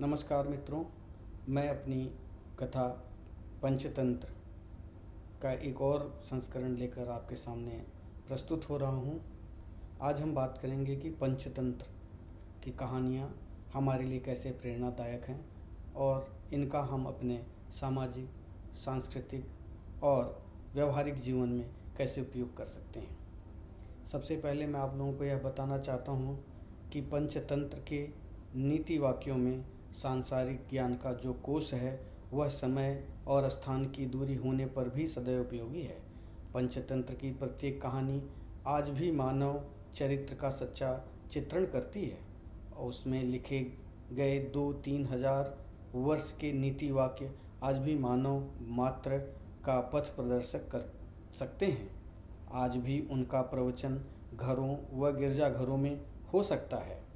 नमस्कार मित्रों, मैं अपनी कथा पंचतंत्र का एक और संस्करण लेकर आपके सामने प्रस्तुत हो रहा हूँ। आज हम बात करेंगे कि पंचतंत्र की कहानियाँ हमारे लिए कैसे प्रेरणादायक हैं और इनका हम अपने सामाजिक, सांस्कृतिक और व्यवहारिक जीवन में कैसे उपयोग कर सकते हैं। सबसे पहले मैं आप लोगों को यह बताना चाहता हूँ कि पंचतंत्र के नीति वाक्यों में सांसारिक ज्ञान का जो कोश है वह समय और स्थान की दूरी होने पर भी सदैव उपयोगी है। पंचतंत्र की प्रत्येक कहानी आज भी मानव चरित्र का सच्चा चित्रण करती है और उसमें लिखे गए 2-3 हजार वर्ष के नीति वाक्य आज भी मानव मात्र का पथ प्रदर्शक कर सकते हैं। आज भी उनका प्रवचन घरों व गिरजाघरों में हो सकता है।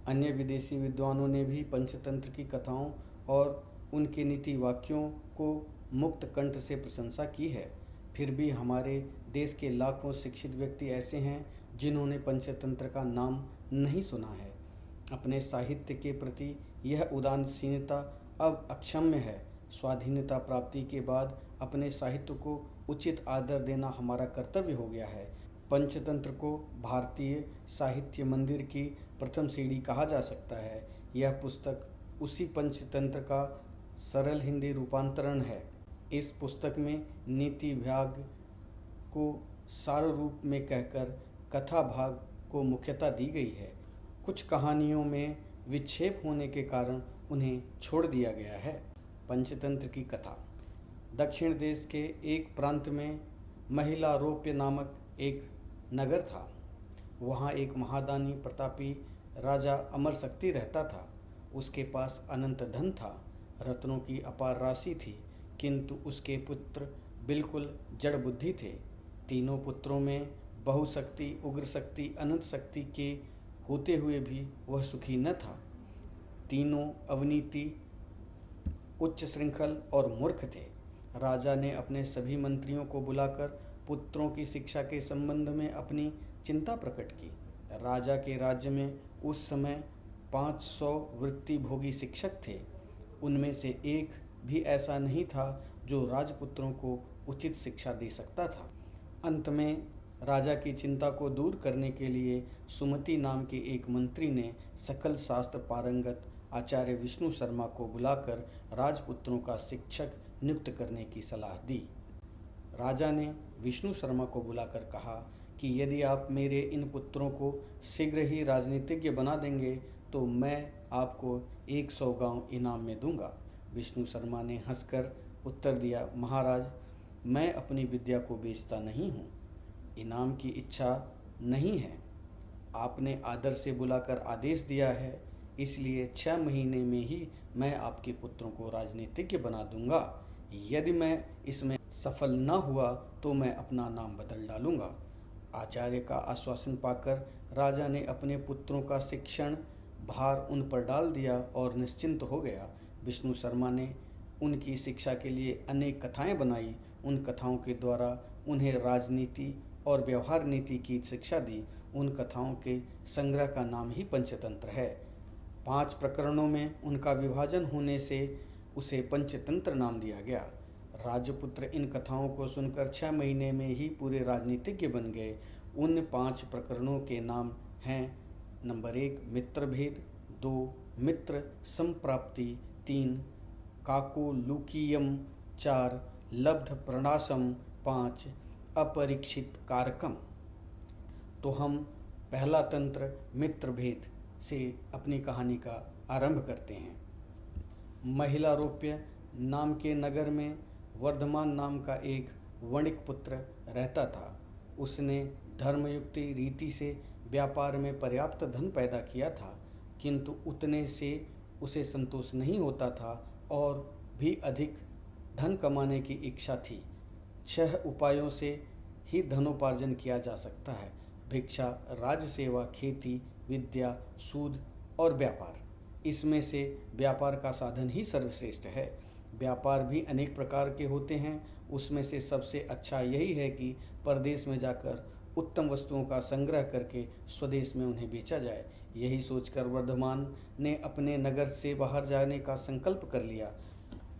अन्य विदेशी विद्वानों ने भी पंचतंत्र की कथाओं और उनके नीति वाक्यों को मुक्त कंठ से प्रशंसा की है। फिर भी हमारे देश के लाखों शिक्षित व्यक्ति ऐसे हैं जिन्होंने पंचतंत्र का नाम नहीं सुना है। अपने साहित्य के प्रति यह उदासीनता अब अक्षम्य है। स्वाधीनता प्राप्ति के बाद अपने साहित्य को उचित आदर देना हमारा कर्तव्य हो गया है। पंचतंत्र को भारतीय साहित्य मंदिर की प्रथम सीढ़ी कहा जा सकता है। यह पुस्तक उसी पंचतंत्र का सरल हिंदी रूपांतरण है। इस पुस्तक में नीति भाग को सार रूप में कहकर कथा भाग को मुख्यता दी गई है। कुछ कहानियों में विक्षेप होने के कारण उन्हें छोड़ दिया गया है। पंचतंत्र की कथा। दक्षिण देश के एक प्रांत में महिलारोप्य नामक एक नगर था। वहाँ एक महादानी प्रतापी राजा अमर शक्ति रहता था। उसके पास अनंत धन था, रत्नों की अपार राशि थी, किंतु उसके पुत्र बिल्कुल जड़ बुद्धि थे। तीनों पुत्रों में बहुशक्ति, उग्र शक्ति, अनंत शक्ति के होते हुए भी वह सुखी न था। तीनों अविनीति, उच्च श्रृंखल और मूर्ख थे। राजा ने अपने सभी मंत्रियों को बुलाकर पुत्रों की शिक्षा के संबंध में अपनी चिंता प्रकट की। राजा के राज्य में उस समय 500 वृत्तिभोगी शिक्षक थे। उनमें से एक भी ऐसा नहीं था जो राजपुत्रों को उचित शिक्षा दे सकता था। अंत में राजा की चिंता को दूर करने के लिए सुमति नाम के एक मंत्री ने सकल शास्त्र पारंगत आचार्य विष्णु शर्मा को बुलाकर राजपुत्रों का शिक्षक नियुक्त करने की सलाह दी। राजा ने विष्णु शर्मा को बुलाकर कहा कि यदि आप मेरे इन पुत्रों को शीघ्र ही राजनीतिज्ञ बना देंगे तो मैं आपको 100 गांव इनाम में दूंगा। विष्णु शर्मा ने हंसकर उत्तर दिया, महाराज, मैं अपनी विद्या को बेचता नहीं हूँ, इनाम की इच्छा नहीं है। आपने आदर से बुलाकर आदेश दिया है, इसलिए 6 महीने में ही मैं आपके पुत्रों को राजनीतिज्ञ बना दूंगा। यदि मैं इसमें सफल न हुआ तो मैं अपना नाम बदल डालूंगा। आचार्य का आश्वासन पाकर राजा ने अपने पुत्रों का शिक्षण भार उन पर डाल दिया और निश्चिंत हो गया। विष्णु शर्मा ने उनकी शिक्षा के लिए अनेक कथाएं बनाई। उन कथाओं के द्वारा उन्हें राजनीति और व्यवहार नीति की शिक्षा दी। उन कथाओं के संग्रह का नाम ही पंचतंत्र है। 5 प्रकरणों में उनका विभाजन होने से उसे पंचतंत्र नाम दिया गया। राजपुत्र इन कथाओं को सुनकर 6 महीने में ही पूरे राजनीतिज्ञ बन गए। उन 5 प्रकरणों के नाम हैं: नंबर 1 मित्रभेद, 2 मित्र संप्राप्ति, 3 काकोलुकीयम, 4 लब्ध प्रणाशम, 5 अपरीक्षित कारकम। तो हम पहला तंत्र मित्रभेद से अपनी कहानी का आरंभ करते हैं। महिलारोप्य नाम के नगर में वर्धमान नाम का एक वणिक पुत्र रहता था। उसने धर्मयुक्त रीति से व्यापार में पर्याप्त धन पैदा किया था, किंतु उतने से उसे संतोष नहीं होता था और भी अधिक धन कमाने की इच्छा थी। 6 उपायों से ही धनोपार्जन किया जा सकता है: भिक्षा, राजसेवा, खेती, विद्या, सूद और व्यापार। इसमें से व्यापार का साधन ही सर्वश्रेष्ठ है। व्यापार भी अनेक प्रकार के होते हैं। उसमें से सबसे अच्छा यही है कि परदेश में जाकर उत्तम वस्तुओं का संग्रह करके स्वदेश में उन्हें बेचा जाए। यही सोचकर वर्धमान ने अपने नगर से बाहर जाने का संकल्प कर लिया।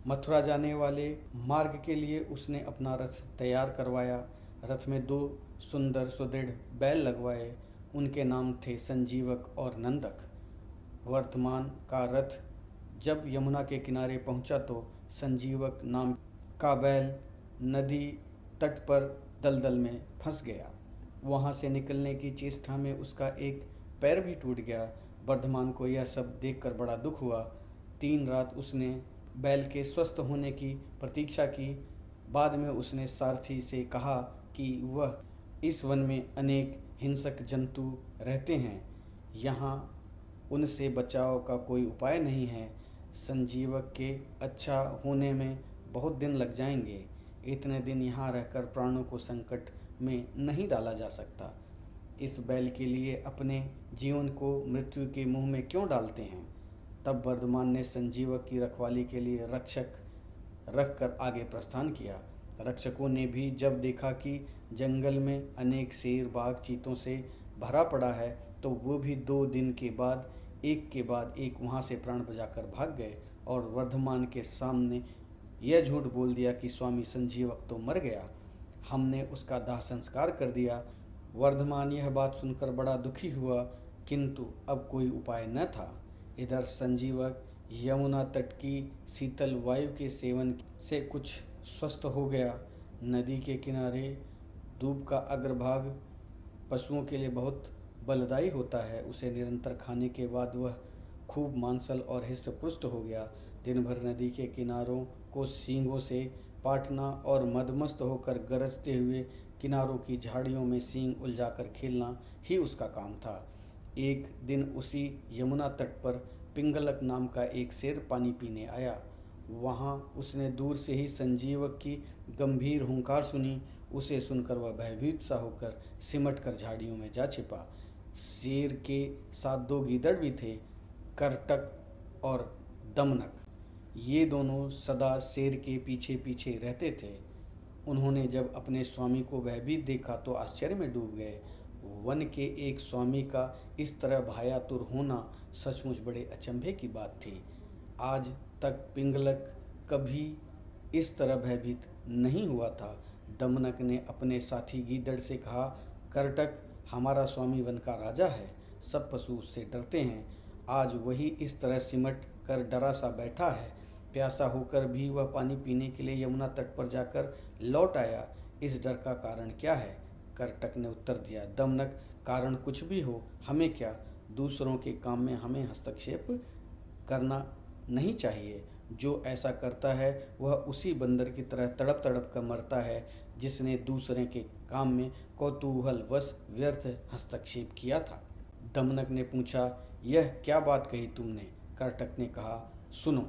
मथुरा जाने वाले मार्ग के लिए उसने अपना रथ तैयार करवाया। रथ में 2 सुंदर सुदृढ़ बैल लगवाए। उनके नाम थे संजीवक और नंदक। वर्धमान का रथ जब यमुना के किनारे पहुंचा तो संजीवक नाम का बैल नदी तट पर दलदल में फंस गया। वहां से निकलने की चेष्टा में उसका एक पैर भी टूट गया। वर्धमान को यह सब देखकर बड़ा दुख हुआ। 3 रात उसने बैल के स्वस्थ होने की प्रतीक्षा की। बाद में उसने सारथी से कहा कि वह इस वन में अनेक हिंसक जंतु रहते हैं, यहाँ उनसे बचाव का कोई उपाय नहीं है। संजीवक के अच्छा होने में बहुत दिन लग जाएंगे। इतने दिन यहाँ रहकर प्राणों को संकट में नहीं डाला जा सकता। इस बैल के लिए अपने जीवन को मृत्यु के मुंह में क्यों डालते हैं। तब वर्धमान ने संजीवक की रखवाली के लिए रक्षक रखकर आगे प्रस्थान किया। रक्षकों ने भी जब देखा कि जंगल में अनेक शेर बाघ चीतों से भरा पड़ा है तो वो भी 2 दिन के बाद एक वहाँ से प्राण बचाकर भाग गए और वर्धमान के सामने यह झूठ बोल दिया कि स्वामी संजीवक तो मर गया, हमने उसका दाह संस्कार कर दिया। वर्धमान यह बात सुनकर बड़ा दुखी हुआ, किंतु अब कोई उपाय न था। इधर संजीवक यमुना तट की शीतल वायु के सेवन से कुछ स्वस्थ हो गया। नदी के किनारे दूब का अग्रभाग पशुओं के लिए बहुत बलदायी होता है। उसे निरंतर खाने के बाद वह खूब मांसल और हृष्ट-पुष्ट हो गया। दिन भर नदी के किनारों को सींगों से पाटना और मदमस्त होकर गरजते हुए किनारों की झाड़ियों में सींग उलझाकर खेलना ही उसका काम था। एक दिन उसी यमुना तट पर पिंगलक नाम का एक शेर पानी पीने आया। वहाँ उसने दूर से ही संजीवक की गंभीर हुंकार सुनी। उसे सुनकर वह भयभीत सा होकर सिमट कर झाड़ियों में जा छिपा। शेर के साथ 2 गीदड़ भी थे, करटक और दमनक। ये दोनों सदा शेर के पीछे पीछे रहते थे। उन्होंने जब अपने स्वामी को भयभीत देखा तो आश्चर्य में डूब गए। वन के एक स्वामी का इस तरह भायातुर होना सचमुच बड़े अचंभे की बात थी। आज तक पिंगलक कभी इस तरह भयभीत नहीं हुआ था। दमनक ने अपने साथी गीदड़ से कहा, करटक हमारा स्वामी वन का राजा है, सब पशु उससे डरते हैं। आज वही इस तरह सिमट कर डरा सा बैठा है। प्यासा होकर भी वह पानी पीने के लिए यमुना तट पर जाकर लौट आया। इस डर का कारण क्या है? करटक ने उत्तर दिया, दमनक, कारण कुछ भी हो, हमें क्या, दूसरों के काम में हमें हस्तक्षेप करना नहीं चाहिए। जो ऐसा करता है वह उसी बंदर की तरह तड़प तड़प कर मरता है जिसने दूसरे के काम में कौतूहलवश व्यर्थ हस्तक्षेप किया था। दमनक ने पूछा, यह क्या बात कही तुमने? करटक ने कहा, सुनो।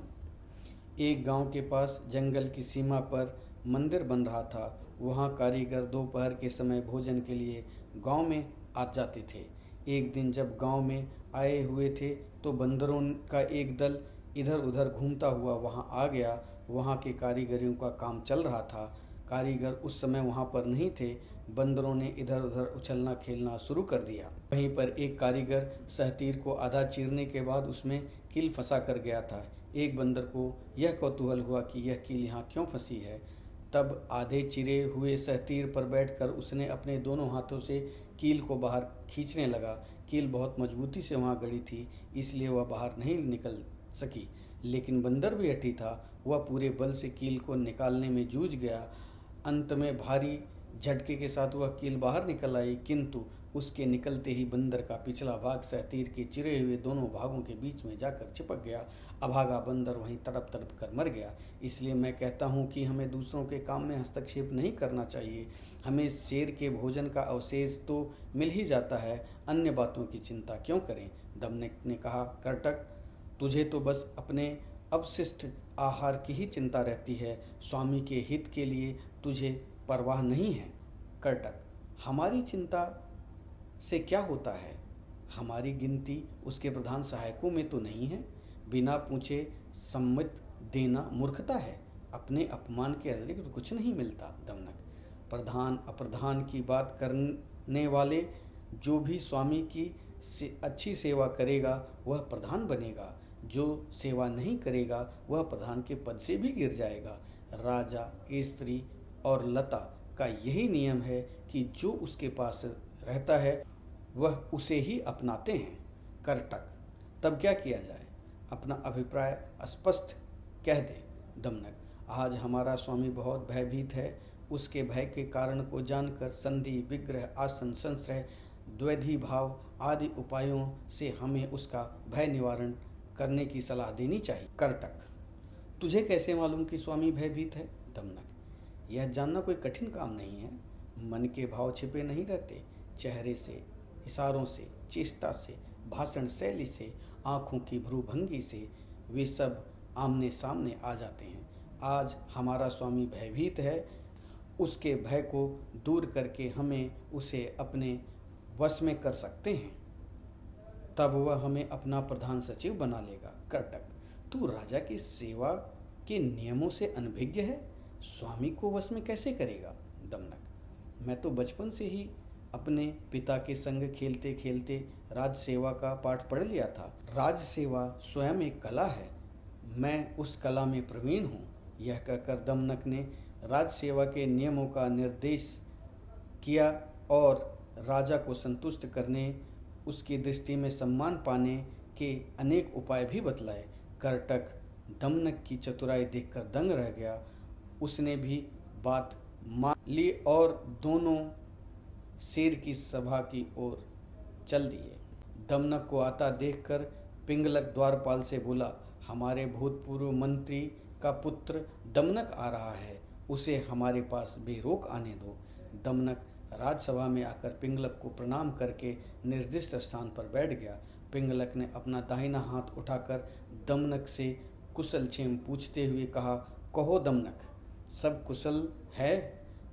एक गांव के पास जंगल की सीमा पर मंदिर बन रहा था। वहां कारीगर दोपहर के समय भोजन के लिए गांव में आ जाते थे। एक दिन जब गांव में आए हुए थे तो बंदरों का एक दल इधर उधर घूमता हुआ वहां आ गया। वहां के कारीगरों का काम चल रहा था। कारीगर उस समय वहां पर नहीं थे। बंदरों ने इधर उधर उछलना खेलना शुरू कर दिया। वहीं पर एक कारीगर सहतीर को आधा चीरने के बाद उसमें कील फंसा कर गया था। एक बंदर को यह कौतूहल हुआ कि यह कील यहाँ क्यों फंसी है। तब आधे चिरे हुए सहतीर पर बैठकर उसने अपने दोनों हाथों से कील को बाहर खींचने लगा। कील बहुत मजबूती से वहाँ गड़ी थी, इसलिए वह बाहर नहीं निकल सकी। लेकिन बंदर भी हठी था। वह पूरे बल से कील को निकालने में जूझ गया। अंत में भारी झटके के साथ वह कील बाहर निकल आई, किंतु उसके निकलते ही बंदर का पिछला भाग सहतीर के चिरे हुए दोनों भागों के बीच में जाकर चिपक गया। अभागा बंदर वहीं तड़प तड़प कर मर गया। इसलिए मैं कहता हूँ कि हमें दूसरों के काम में हस्तक्षेप नहीं करना चाहिए। हमें शेर के भोजन का अवशेष तो मिल ही जाता है, अन्य बातों की चिंता क्यों करें? दमनक ने कहा, करटक, तुझे तो बस अपने अवशिष्ट आहार की ही चिंता रहती है, स्वामी के हित के लिए तुझे परवाह नहीं है। करटक, हमारी चिंता से क्या होता है? हमारी गिनती उसके प्रधान सहायकों में तो नहीं है। बिना पूछे सम्मत देना मूर्खता है। अपने अपमान के अतिरिक्त कुछ नहीं मिलता। दमनक, प्रधान अप्रधान की बात करने वाले जो भी स्वामी की से अच्छी सेवा करेगा वह प्रधान बनेगा, जो सेवा नहीं करेगा वह प्रधान के पद से भी गिर जाएगा। राजा, स्त्री और लता का यही नियम है कि जो उसके पास रहता है वह उसे ही अपनाते हैं। करटक, तब क्या किया जाए? अपना अभिप्राय स्पष्ट कह दे। दमनक, आज हमारा स्वामी बहुत भयभीत है। उसके भय के कारण को जानकर संधि, विग्रह, आसन, संश्रय, द्वैधी भाव आदि उपायों से हमें उसका भय निवारण करने की सलाह देनी चाहिए। करटक, तुझे कैसे मालूम कि स्वामी भयभीत है? दमनक, यह जानना कोई कठिन काम नहीं है। मन के भाव छिपे नहीं रहते। चेहरे से, इशारों से, चेष्टा से, भाषण शैली से, आँखों की भ्रूभंगी से वे सब आमने सामने आ जाते हैं। आज हमारा स्वामी भयभीत है। उसके भय को दूर करके हमें उसे अपने वश में कर सकते हैं, तब वह हमें अपना प्रधान सचिव बना लेगा। करटक, तू राजा की सेवा के नियमों से अनभिज्ञ है, स्वामी को वश में कैसे करेगा? दमनक, मैं तो बचपन से ही अपने पिता के संग खेलते खेलते राज सेवा का पाठ पढ़ लिया था। राज सेवा स्वयं एक कला है, मैं उस कला में प्रवीण हूँ। यह कहकर दमनक ने राज सेवा के नियमों का निर्देश किया और राजा को संतुष्ट करने, उसकी दृष्टि में सम्मान पाने के अनेक उपाय भी बतलाए। करटक दमनक की चतुराई देखकर दंग रह गया। उसने भी बात मान ली और दोनों शेर की सभा की ओर चल दिए। दमनक को आता देखकर पिंगलक द्वारपाल से बोला, हमारे भूतपूर्व मंत्री का पुत्र दमनक आ रहा है, उसे हमारे पास बेरोक आने दो। दमनक राजसभा में आकर पिंगलक को प्रणाम करके निर्दिष्ट स्थान पर बैठ गया। पिंगलक ने अपना दाहिना हाथ उठाकर दमनक से कुशल क्षेम पूछते हुए कहा, कहो दमनक, सब कुशल है?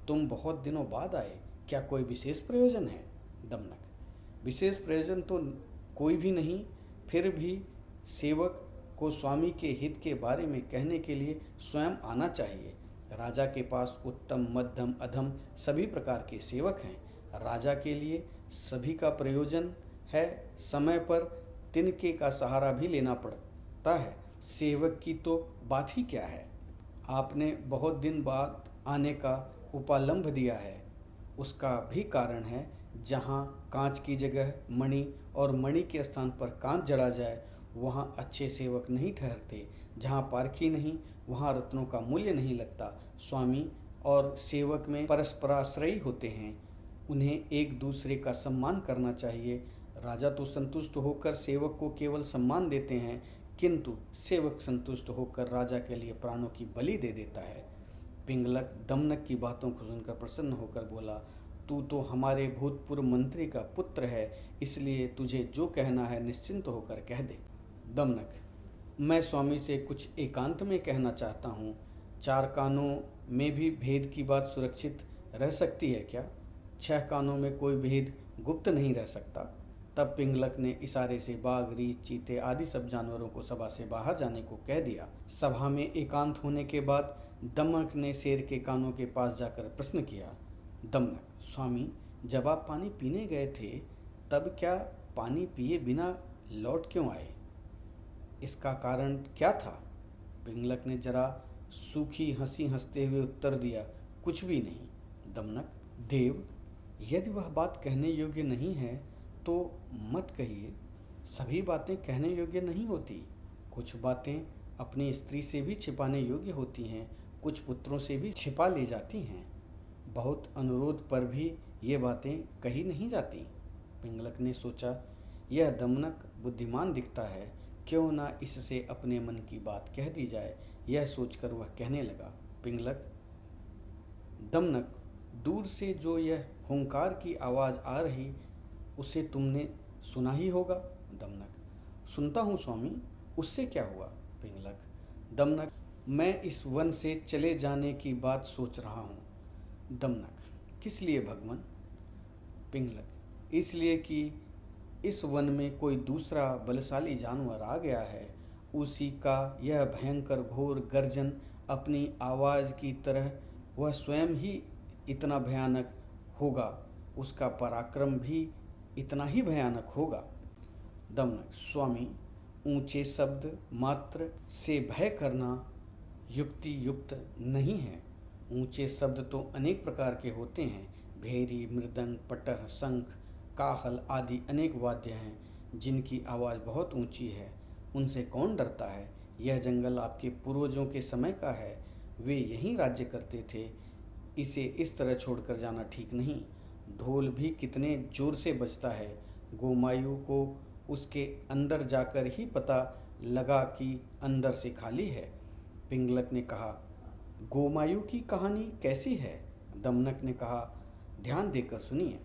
तुम बहुत दिनों बाद आए, क्या कोई विशेष प्रयोजन है? दमनक, विशेष प्रयोजन तो कोई भी नहीं, फिर भी सेवक को स्वामी के हित के बारे में कहने के लिए स्वयं आना चाहिए। राजा के पास उत्तम, मध्यम, अधम सभी प्रकार के सेवक हैं। राजा के लिए सभी का प्रयोजन है। समय पर तिनके का सहारा भी लेना पड़ता है। सेवक की तो बात ही क्या है। आपने बहुत दिन बाद आने का उपालंभ दिया है, उसका भी कारण है। जहाँ कांच की जगह मणि और मणि के स्थान पर कांच जड़ा जाए वहाँ अच्छे सेवक नहीं ठहरते। जहाँ पारखी नहीं वहाँ रत्नों का मूल्य नहीं लगता। स्वामी और सेवक में परस्पराश्रयी होते हैं, उन्हें एक दूसरे का सम्मान करना चाहिए। राजा तो संतुष्ट होकर सेवक को केवल सम्मान देते हैं, किंतु सेवक संतुष्ट होकर राजा के लिए प्राणों की बलि दे देता है। पिंगलक दमनक की बातों को सुनकर प्रसन्न होकर बोला, तू तो हमारे भूतपूर्व मंत्री का पुत्र है, इसलिए तुझे जो कहना है निश्चिंत होकर कह दे। दमनक, मैं स्वामी से कुछ एकांत में कहना चाहता हूँ। चार कानों में भी भेद की बात सुरक्षित रह सकती है क्या? 6 कानों में कोई भेद गुप्त नहीं रह सकता। तब पिंगलक ने इशारे से बाघ, रीछ, चीते आदि सब जानवरों को सभा से बाहर जाने को कह दिया। सभा में एकांत होने के बाद दमनक ने शेर के कानों के पास जाकर प्रश्न किया, दमनक, स्वामी, जब आप पानी पीने गए थे तब क्या पानी पिए बिना लौट क्यों आए? इसका कारण क्या था? पिंगलक ने जरा सूखी हंसी हंसते हुए उत्तर दिया, कुछ भी नहीं। दमनक, देव, यदि वह बात कहने योग्य नहीं है तो मत कहिए। सभी बातें कहने योग्य नहीं होती। कुछ बातें अपनी स्त्री से भी छिपाने योग्य होती हैं, कुछ पुत्रों से भी छिपा ली जाती हैं। बहुत अनुरोध पर भी ये बातें कही नहीं जाती। पिंगलक ने सोचा, यह दमनक बुद्धिमान दिखता है, क्यों ना इससे अपने मन की बात कह दी जाए। यह सोचकर वह कहने लगा, पिंगलक, दमनक, दूर से जो यह हुंकार की आवाज़ आ रही उसे तुमने सुना ही होगा। दमनक, सुनता हूँ स्वामी, उससे क्या हुआ? पिंगलक, दमनक, मैं इस वन से चले जाने की बात सोच रहा हूँ। दमनक, किस लिए भगवान? पिंगलक, इसलिए कि इस वन में कोई दूसरा बलशाली जानवर आ गया है। उसी का यह भयंकर घोर गर्जन अपनी आवाज़ की तरह वह स्वयं ही इतना भयानक होगा, उसका पराक्रम भी इतना ही भयानक होगा। दमनक: स्वामी, ऊंचे शब्द मात्र से भय करना युक्ति युक्त नहीं है। ऊंचे शब्द तो अनेक प्रकार के होते हैं। भेरी, मृदंग, पटह, शंख, काहल आदि अनेक वाद्य हैं जिनकी आवाज़ बहुत ऊंची है। उनसे कौन डरता है? यह जंगल आपके पूर्वजों के समय का है, वे यहीं राज्य करते थे। इसे इस तरह छोड़कर जाना ठीक नहीं। ढोल भी कितने जोर से बजता है। गोमायु को उसके अंदर जाकर ही पता लगा कि अंदर से खाली है। पिंगलक ने कहा, गोमायु की कहानी कैसी है? दमनक ने कहा, ध्यान देकर सुनिए।